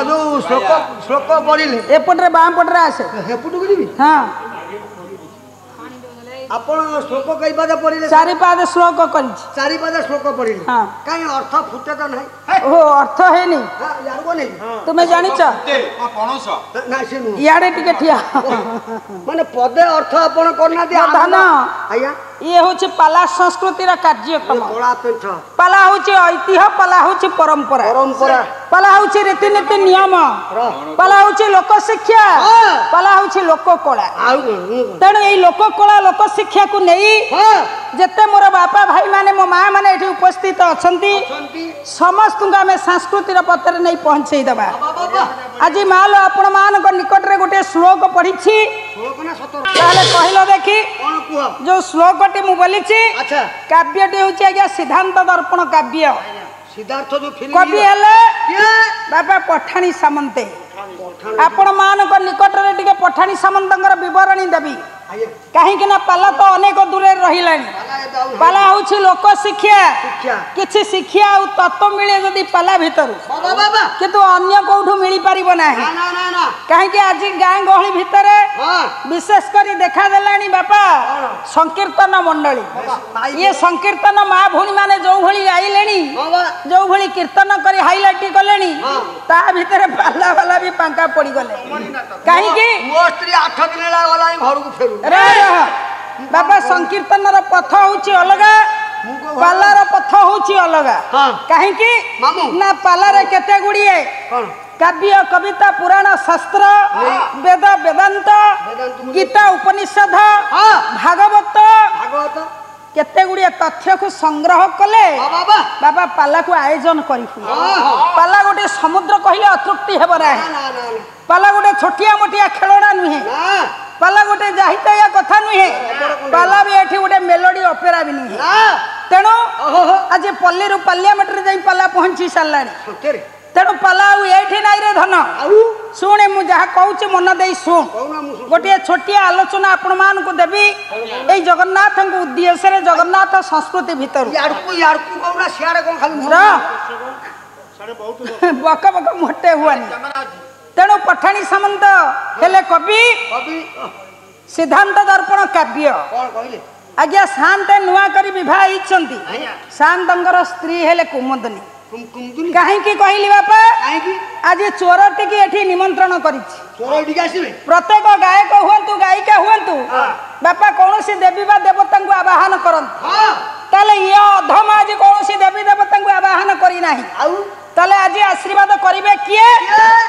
जो श्लोक श्लोक पढ़िले एपटे बाम पटरे आसे हेपुटू जीवी हाँ आपण श्लोक कई पाद पढ़िले चारि पाद श्लोक करिछि चारि पाद श्लोक पढ़िले हाँ काई अर्थ फुटे तो नहीं ओ अर्थ है नी यार को नहीं तुमे जानिछ पणस ना से नु याडे टिके ठिया माने पदे अर्थ आपण करना दे धन आया ये होछि पाला संस्कृति रा कार्यक्रम कला पेंठ पाला होछि ऐतिह्य पाला होछि परंपरा परंपरा पाला होछि रीति नीति नियम पाला होछि लोक शिक्षा पाला होछि लोक कला तेणु एई लोक कला लोक शिक्षा को नहीं जेते मोर बापा भाई माने मो मां माने एठी उपस्थित अछंती समस्त आमे संस्कृति रा पत्र नहीं पहुंचई दबा आज मालो आपण मान को निकट रे गोटे श्लोक पढ़िछि श्लोक ना सतर ताले कहिलो देखी कोन कुआ जो श्लोकटी मु बोलिछि अच्छा काव्यटी होछि आज्ञा सिद्धांत दर्पण काव्य सिद्धार्थ जो फिल्म कवि हेले बाबा पठाणी सामंते आपण मान को निकट रे टिके पठाणी सामंतंगर विवरणी देबी कहीं ना पाला तो अनेक दूर रही पाला हूँ लोक शिक्षा किसी शिक्षा और तत्व मिले जदि पाला भीतर किंतु अन्य कौठू मिल पार ना कहीं आज गाँ गहली भितर विशेष कर देखा देलानी बापा संकीर्तन मंडली ये संकीर्तन माँ भौणी माने जो भली गाइले जो भली कीर्तन कर हाइलाइट कले ता भितर पाला वाला भी पांका पड़ी गले कहीं बाबा संकीर्तन पथ हूँ अलग पालार पथ हूँ अलग कहीं ना पालार केते गुड़िए काव्य कविता पुराण शास्त्र वेद वेदांत गीता उपनिषद भागवत केते गुड़िए तथ्य को संग्रह कले बाबा पाला को आयोजन करी पाला गोटे समुद्र कहले अतृप्ति हेब ना पाला गोटे छोटिया मोटिया खेलना नुहे पाला गोटे जाहिताया कथा नुहे पाला भी एठी गोटे मेलोडी ऑपेरा भी नुहे तेणु आज पल्ली रु पार्लियामेंट रे जाई पाला पहुंची सारलानी तेणु पाला एठी नाई रे धन शुणे मु जहा कहूची मन देई सुन गोटे छोटिया आलोचना आपण मान को देबी ए जगन्नाथ को उद्देश्य रे जगन्नाथ संस्कृति भीतर यारकू कहूना सियारे कोन खाली बक बक मोटे हुआनी तेणु पठाणी सामंत हेले कवि सिद्धांत दर्पण काव्य आज्ञा शांत नुआ करी विवाह होइछंती शांतंगर स्त्री हेले कुमुदनी कहीं कहली बापा आज चोरटी की एठी निमंत्रण करिछि प्रत्येक गायक हुंतु गायिका हुंतु बापा कौन सी देवी बा देवता को आवाहन करन ताले ये अधम आज कौन सी देवी देवता को आवाहन करी नाही ताले आज आशीर्वाद करिवे किए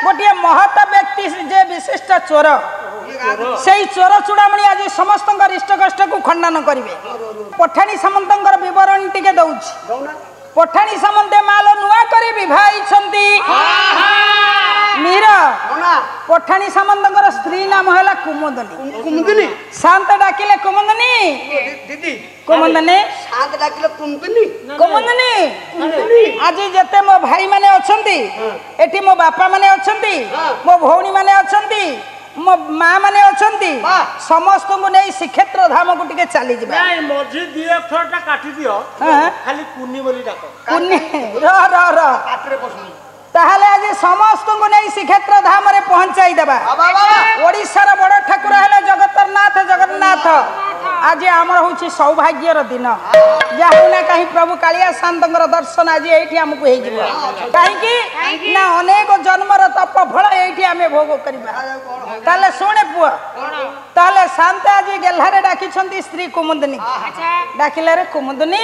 गोटे महत व्यक्ति जे विशिष्ट चोर से चोर चूड़ामणि आज समस्त इष्ट कष्ट को खंडन करिवे पठाणी सामंतंकर विवरण टिके दउछि पठाणी सामंते मालो नुआ करी विवाहिछंती मीरा पठाणी सामंतंकर स्त्री नाम हैला कुमुदनी शांत डाकिले कुमुदनी दीदी कुमुदनी शांत डाकिले कुमुदनी आज जते मो भाई माने अछंती एठी मो बापा माने अछंती मो भौणी माने अछंती मो माँ माने अछंती समस्त को नहीं श्रीक्षेत्र धाम को टिके चली जिबा नहीं मझी दी अक्षरटा काटी दियो खाली कुन्नी बोली डाको कुन्नी र पात्रे बसनी ताहले आज समस्त को नहीं श्रीक्षेत्र धाम रे पहुंचाई देबा ओडिसा रा बड़ ठाकुर हेले जगन्नाथ आज आमर होछि सौभाग्यर दिन जाहुना कहीं प्रभु कालिया शांतंगर दर्शन आज एठी हमकु हे जिवो काहे ना अनेक जन्मर तप फल एठी हमें भोग करबा ताले सुने पुआ ताले शांत आज गेल्हारे डाकी छंती स्त्री कुमुदनी डाकिले रे कुमुदनी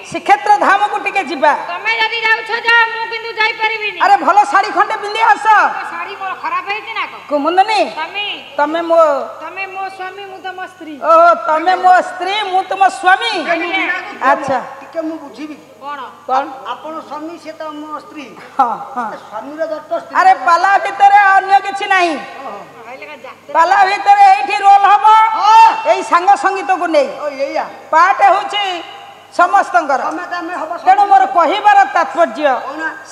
श्रीक्षेत्र धाम को टिके जिबा तमे जदी जाउ छ जा मु किंतु जाई परिबिनी अरे भलो साड़ी खंडे पिंदी आस साड़ी मोर खराब हेछि ना को कुमुदनी तमे मो स्वामी मु त मो स्त्री ओ तमे मो स्त्री मु तुम स्वामी अच्छा टिके मु बुझिबी कोन आपण स्वामी से त मो स्त्री हां हां स्वामी रे दत्त स्त्री अरे पाला भीतर अन्य किछि नाही पाला भीतर एठी रोल हबो एई संग संगीत को नै ओ एया पाठ होछि समस्तंकर तेणु मोर कहिबार तात्पर्य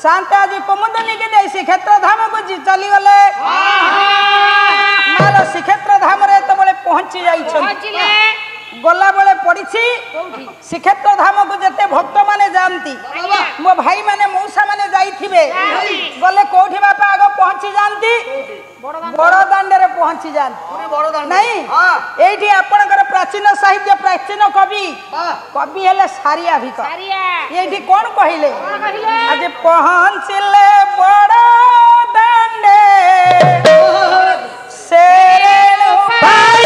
शांत आज कुमुदनी के दे श्रीक्षेत्र धाम को चली गले माल श्रीक्षेत्र धाम रे तो बळे पहुंची जाई छन गला बेले पड़ी श्रीक्षेत्र धाम को जिते भक्त माने जानती मो भाई माने मौसा माने जाइथिबे गले कोठी बापा आग पहुंची जानती बड़ दांडे पहुंची जाती नहीं एठी आपणकर प्राचीन साहित्य प्राचीन कवि कवि हेले सारिया भिक एठी कोन कहिले आज पहुंचले बड़ दांडे सेरेनु भाई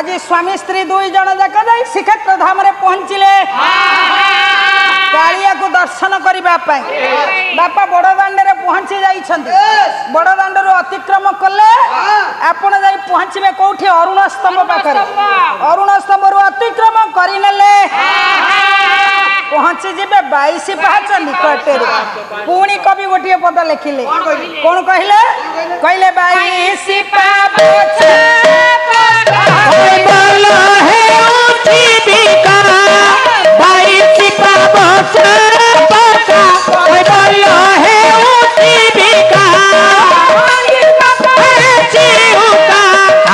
तुमे स्वामी स्त्री दुई जन जाक जाई श्रीक्षेत्र धाम रे पहुंचले कालिया को दर्शन करबा पई बापा बड़दांड रे पहुंची जाइछंती बड़दांड रो अतिक्रम कले आपण जाई पहुंचबे कोठी अरुण स्तंभ पाखरे अरुण स्तंभ रो अतिक्रम करिनले पहुंची जिबे 22 पाहाच निकटे रे पुणी कवि गोटिए पद लिखिले कोन कहिले कहिले 22 पाहाच बोलो है ऊंची बिका भाई सिपा बस बका बोलो है ऊंची बिका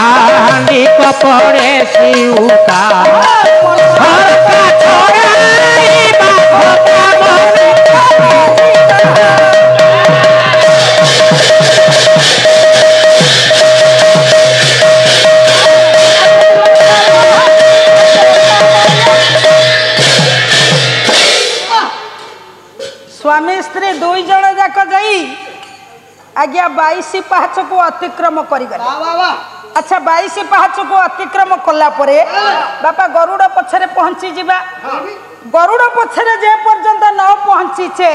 आंधी कपड़े सिउका घर का छोड़ाई बाहों का स्वामी स्त्री दुई जन जाक जाई आज्ञा 22 पाहाच को अतिक्रम करिगले अच्छा 22 पाहाच को अतिक्रम कला परे बापा गरुड़ पछरे पहुंची जिबा गरुड़ पछरे जे पर्यंत न पहुंची छे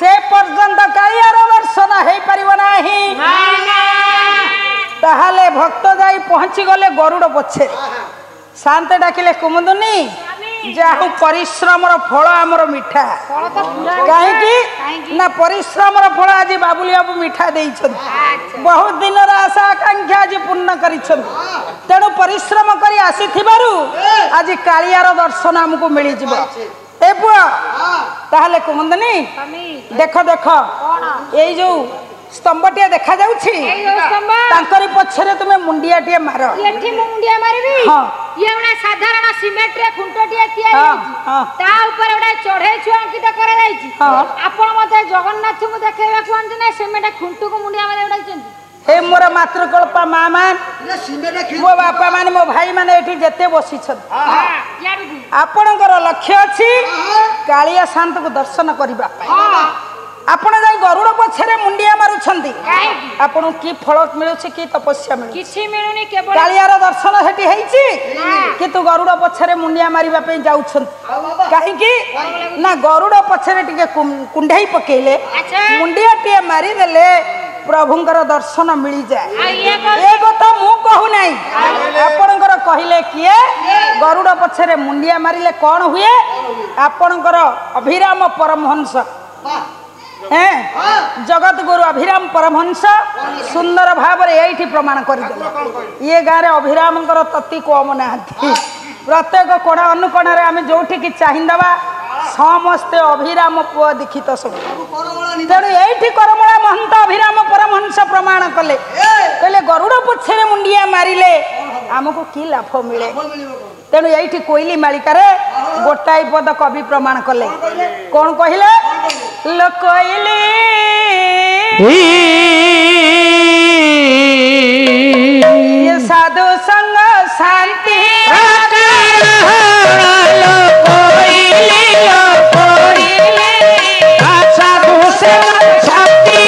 से पर्यंत कालियार दर्शन हेई परिबो नाही ताहाले भक्त जाई पहुंची गले गरुड़ पछरे शांत डाकिले कुमुदुनी जाहु परिश्रम फल आमर मिठा कहीं ना परिश्रम फल आज बाबुली बाबू मिठा दे बहुत दिन आशा आकांक्षा आज पूर्ण कर तेणु परिश्रम कर आसी आज कालियार दर्शन आमको मिल ए पुआ ताहले कुमुदनी देख देख ये जो स्तंभटिया देखा जाउछि तांकरी पछरे तुमे मुंडियाटिए मार एठी मुंडिया मारबी हां ये उडा साधारण सिमेंट रे खुंटटिए तयारी ता ऊपर उडा चढ़े छु अंकित करा जाईछि आपण मते जगन्नाथ मु देखेबा कोन ना सिमेंट खुंटू को मुंडिया मारे उडाइछन हे मोर मातृकल्पा मां मान मो बापा मान मो भाई मान एठी जते बसी छन आपणकर लक्ष्य अछि कालिया शांत को दर्शन करबा आपण जाई गरुड़ पछरे मुंडिया मारुछंती आपण की फल मिलुछि की तपस्या मिलु किछि मिलुनी केवल कालियार दर्शन हेटी हेछि किंतु गरुड़ पछरे मुंडिया मारिबा पे जाउछंती काहे की ना गरुड़ पछरे टिके कुंढाई पकेले मुंडिया टिए मारी देले प्रभुंकर दर्शन मिली जाए ए कथा मु कहू नै आपणकर कहिले किए गरुड़ पछरे मुंडिया मारिले कोन हुए आपणकर अभिराम परमहंस जगत गुरु अभिराम परमहंस सुंदर भाव ये प्रमाण करदे ये गाँव अभिराम तत्ती कम ना प्रत्येक कोण अनुकोण आम जो चाहिदा समस्ते अभिराम पुआ दीक्षित सब तेणु ये करमला महंत अभिराम परमहंस प्रमाण कले कहले गरुड़ पछरे मुंडिया मारिले आमको की लाभ मिले तेणु ये कोईली मालिकार गोटाई पद कवि प्रमाण कले कौन कहले लोकइली ये साधु संग शांति साधु संग शांति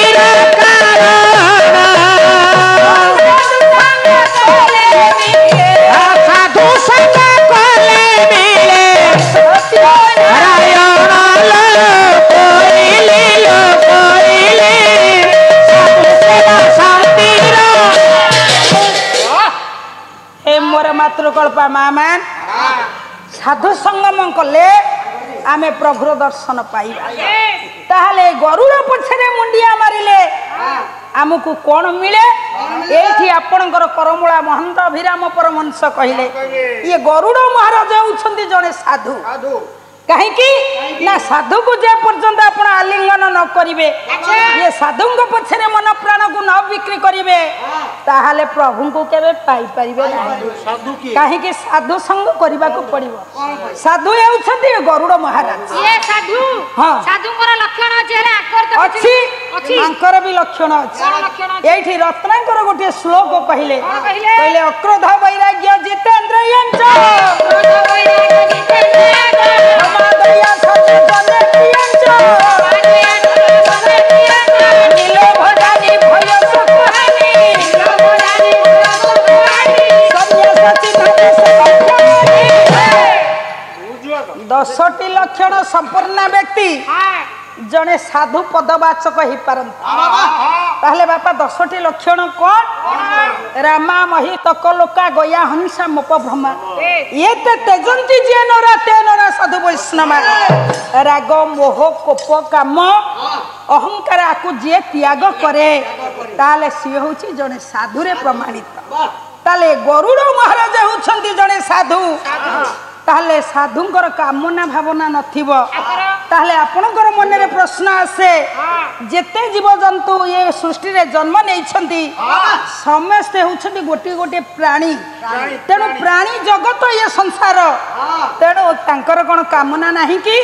साधु संग मातृकल्पा माँ मान साधु संगम कले आमे प्रभुर दर्शन पाइबा ताहले गरुड़ पछरे मुंडिया मारिले आमको कौन मिले एठी आपणकर करमूला महंत अभिराम परमहंस कहले ये गरुड़ महाराज होउछंती जने साधु कहीं ना साधु को जे पर्यंत आप आलिंगन न करेंगे ये साधु पछरे मन प्राण को न बिक्री करेंगे ताहले प्रभु को केबे पाई परिबे नहीं कहीं साधु संग करबा को पड़िबो साधु हेउछंती गरुड़ महाराज ये साधु हां साधुंकर लक्षण अछि आंकर भी लक्षण अछि एठी रत्नाकर गोटे श्लोक कहले कहले अक्रोध वैराग्य जितेंद्र यंच दया सत्य जने कियंच नीलो भजानी भय सुहानी सत्य सचित दशटी लक्षण संपूर्ण व्यक्ति जने साधु पदवाचक ही पारंत ताहले बापा दशटी लक्षण कौन रामा मही तकलोका गया हंसा मोपभ्रमा ये ते तेजंती जे नरा ते नरा साधु वैष्णवा राग मोह कोप काम अहंकार आकु जे त्याग करे ताले सी होची जने साधु रे प्रमाणित ताले गरुड़ महाराज होछंती जने साधु ताहले साधुंकर कामना भावना नथिबो ताहले आपनकर मन रे प्रश्न आसे जेते जीव जंतु ये सृष्टि रे जन्म नै छंती समस्त होछंती गोटी गोटी प्राणी तेणु प्राणी जगत ये संसार तेणु तांकर कोन कामना नाही कि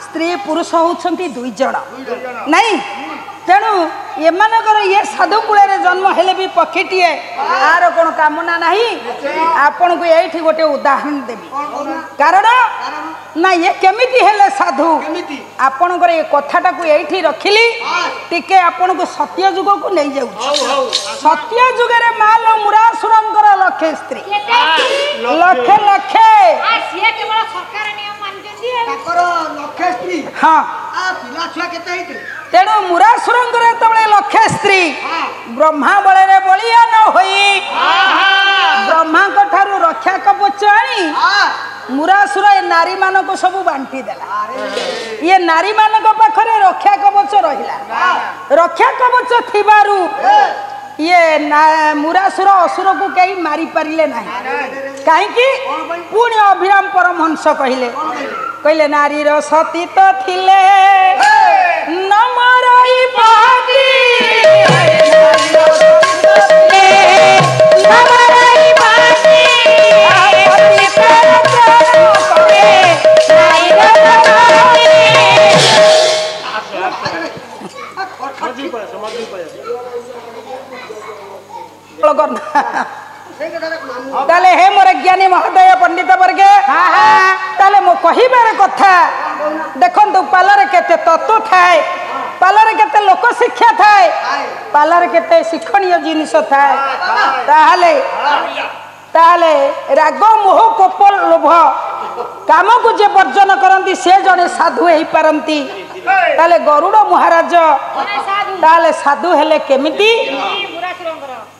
स्त्री पुरुष होछंती दुई जण नहीं तेणु एमानकर ये साधु कूल जन्म हेले भी पक्षीटीए आर कौन कामना नहीं आपन को यही गोटे उदाहरण देवी कारण ना ये केमिति हेले साधु आपनकर ये कथाटा को यही रखिली टिके आपन को सत्य जुग को नहीं जाऊ सत्य जुग रे माल मुरासुरंकर लक्षे स्त्री लक्षे लक्षे सिए केवल सरकार नियम मानजंदी लक्षे स्त्री हाँ पिला छुआ केते हिते तेणु मुरासुरंकर तबले लक्षे स्त्री ब्रह्मा बले रे बलिया न होई ब्रह्मा को ठारू रक्षा कवच आनी मुरासुर ए नारी मान को सब बांटी देला ये नारी मान को पाखरे रक्षा कवच रहिला रक्षा कवच थिबारु ये मुरासुर असुर को कहीं मारी पारिले नहीं कहीं पुण्य अभिराम परमहंस कहले कहले नारी रो सती तो थिले नमरई बाती नमरई बाती पति पर करे नारी रो ताले हे मोर ज्ञानी महोदय पंडित वर्गे ताले मो कहिबार कथा देखंतु पालारे केते तत्व थाए पालारे केते लोक शिक्षा थाए पालारे केते शिक्षणीय जिनिस थाए ताहले राग मोह कोप लोभ काम को जे वर्जन करंती से जने साधु हेई पारंती ताले गरुड़ महाराज ताले साधु हेले केमिति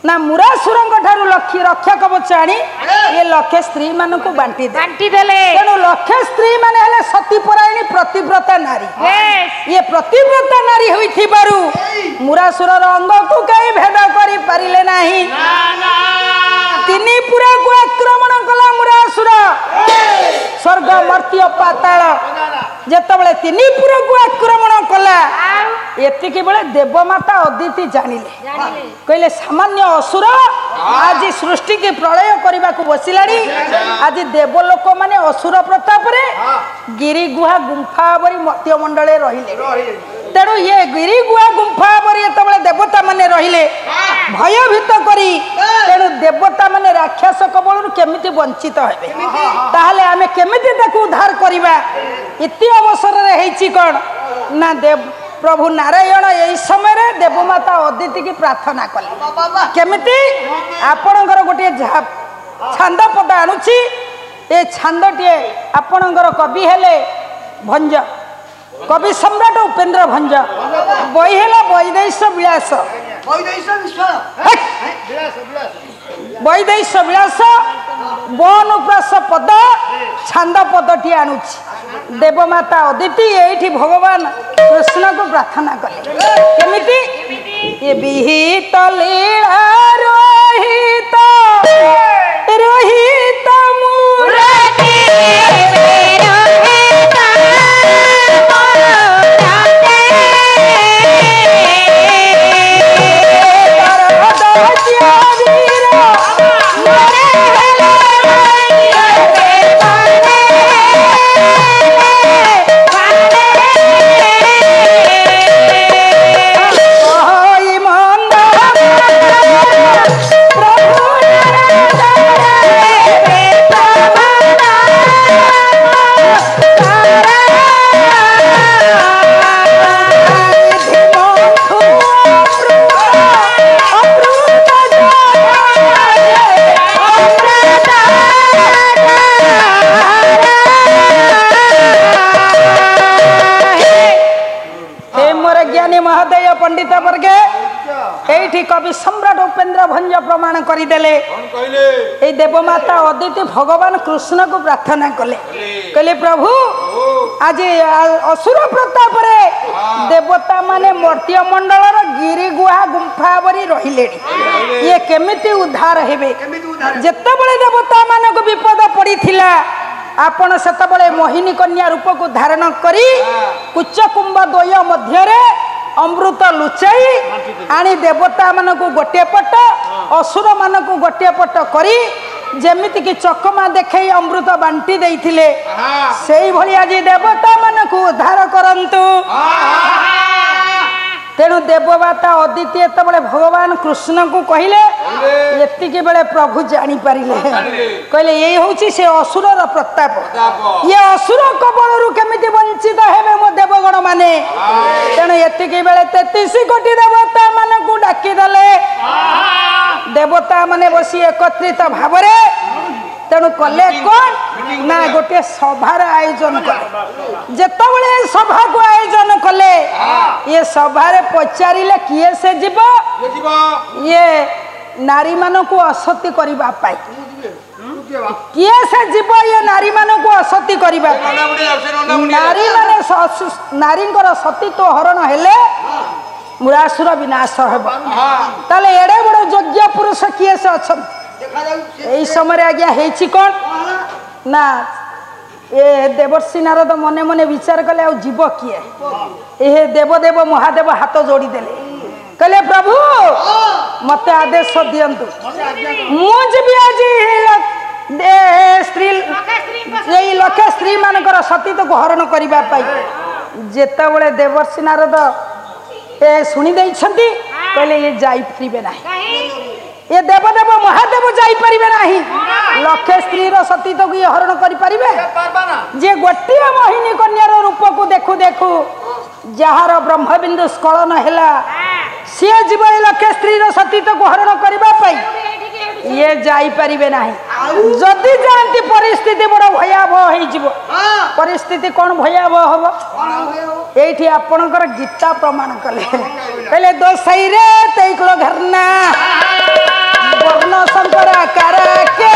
ना मुरासुरंग ठारू लक्ष्य रक्षा कवच आनी ये लक्षे स्त्री मान को बांटी देले तेणु लक्षे स्त्री माने हेले सतीपरायणी प्रतिव्रता नारी ये प्रतिव्रता नारी होई थिबारु मुरासुर अंग को कई भेद करी पारिले नाही तिनी पुरा को आक्रमण कला मुरासुर स्वर्ग मर्त्य पाताल जेतबले तिनी पुरा को आक्रमण कला एतिके बेले देवमाता अदिति जानिले कहले सामान्य असुर आज सृष्टि के प्रलय करने को बसिलानी आज देवलोक माने असुर प्रताप रे गिरी गुहा गुंफा बरी मत्यमंडले रहिले तेणु ये गिरी गुहा गुंफा बरी तबले देवता माने रहिले भयभीत करी तेणु देवता माने राक्षस कबल केमिति वंचित हेबे ताहले आमे केमिति ताकू उद्धार करिबा इति अवसर रे हेछि कोन ना देव प्रभु नारायण यही समय रे देवमाता अदिति की प्रार्थना कले केमिति आपणकर गोटे छांद पद आणुची ए छांदटी आपणकर कवि हेले भंज कवि सम्राट उपेन्द्र भंज बही हेला वैदेश विलास बनुप्रास पद छांद पदटी आणुछि देवमाता अदिति एठी भगवान कृष्ण को प्रार्थना कले केमिति ये विहित लीला रोहित रोहित मूर्ति पंडित वर्गे एठी कवि सम्राट उपेन्द्र भंज प्रमाण करदेले ए देवमाता अदिति भगवान कृष्ण को प्रार्थना कले कहले प्रभु आज असुर प्रताप रे देवता माने मर्त्य मंडल गिरी गुहा गुंफा बरी रहिले ये केमिति उद्धार हेबे जत्ते बळे देवता माने को विपद पड़ीथिला आपण सेते बळे मोहिनी कन्या रूप को धारण करी कुच्च कुंभ द्वय मध्य रे अमृत लुचाई आनी देवता मान को गोटे पट असुर मान को गोटे पट करी जेमिति कि चकमा देखे अमृत बांटी देइथिले सेई भली आज देवता मान को उद्धार करंतु तेणु देवमाता अदिति एतबले भगवान कृष्ण को कहले एतिके बेले प्रभु जानी पारिले कहले यही होची से असुरर प्रताप ये असुर कबलरु केमिति वंचित हेबे मो देवगण माने तेणु एतिके बेले 33 कोटी देवता मान को डाकी दले देवता माने बसी एकत्रित भावरे तेणु कले कौन ना गोटे सभार आयोजन कले जेतबले सभा को आयोजन कले ये सभारे पचारिले किए से जीव ये नारी मान को असती करबा पाई किए से जीव ये नारी मान को असती करबा नारी माने नारी सतीत्व हरण हेले मुरासुर विनाश हेब ताले एडे बड़ योग्य पुरुष किए से अछन एई समय आज्ञा हेछि कोन ना ए देवर्षि नारद मने मने विचार कले आ जीव किए ए देवदेव महादेव हाथ जोड़ी देले कहले प्रभु मते आदेश दियंतु मु जीवी आज स्त्री ए लखे स्त्री मानकर सतीत्व को हरण करबा पाई जेतेबेले देवर्षि नारद ए सुनी दैछंती कहले ये जाई परिबे नाही ये देवदेव महादेव जाई परिबे नाही लखे स्त्री रो सतीत्व को हरण करि परिबे जे गोटे मोहिनी कन्यार रूप को देखु देखु जहार ब्रह्मबिंदु स्खलन हैला से जीव लखे स्त्री रो सतीत्व को हरण करबा पाई ये जाई परिबे नाही जदि जानती परिस्थिति बड़ भयावह होई जीव परिस्थिति कोन भयावह होबो एठी आपनकर गीता प्रमाण कले कहले दोसई रे तैकलो घरना वर्ण संपरा करके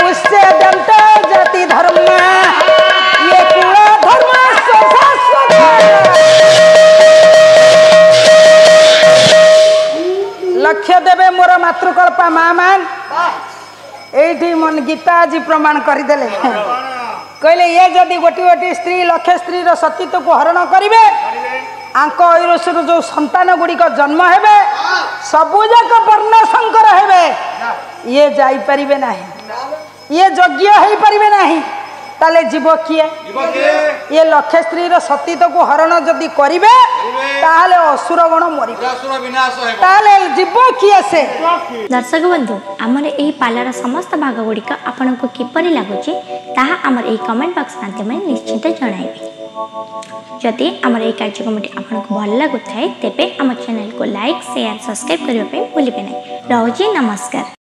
उससे दंत जाति धर्म ये कुल धर्म लक्ष्य देवे मोर मातृकल्पा माँ मान एठी मन गीता आज प्रमाण करदेले कहले ये जदि गोटी गोटी स्त्री लक्ष्य स्त्री सतीत्व को हरण करिवे आंक ऐरसुर जो संतान गुड़िक जन्म हेबे सबुजाक वर्ण संकर हेबे ये जाई परिबे नाही ये योग्य हेई परिबे नाही ताले जीव किए ये लक्ष्य स्त्री सतीत्व को हरण जदि करिवे ताले असुर गण मरिबे असुर विनाश हेबो ताले जीव किए से दर्शक बंधु हमर एही पालार समस्त भाग गुड़िक आपनको किपरि लागुची ताहा हमर एही कमेंट बॉक्स माध्यम निश्चित जणाइबे जदि आमर ये कार्यक्रमटी आपको भल लगुए तेबे आम चैनल को लाइक शेयर सब्सक्राइब करने भूलिए नहीं। रोजी नमस्कार।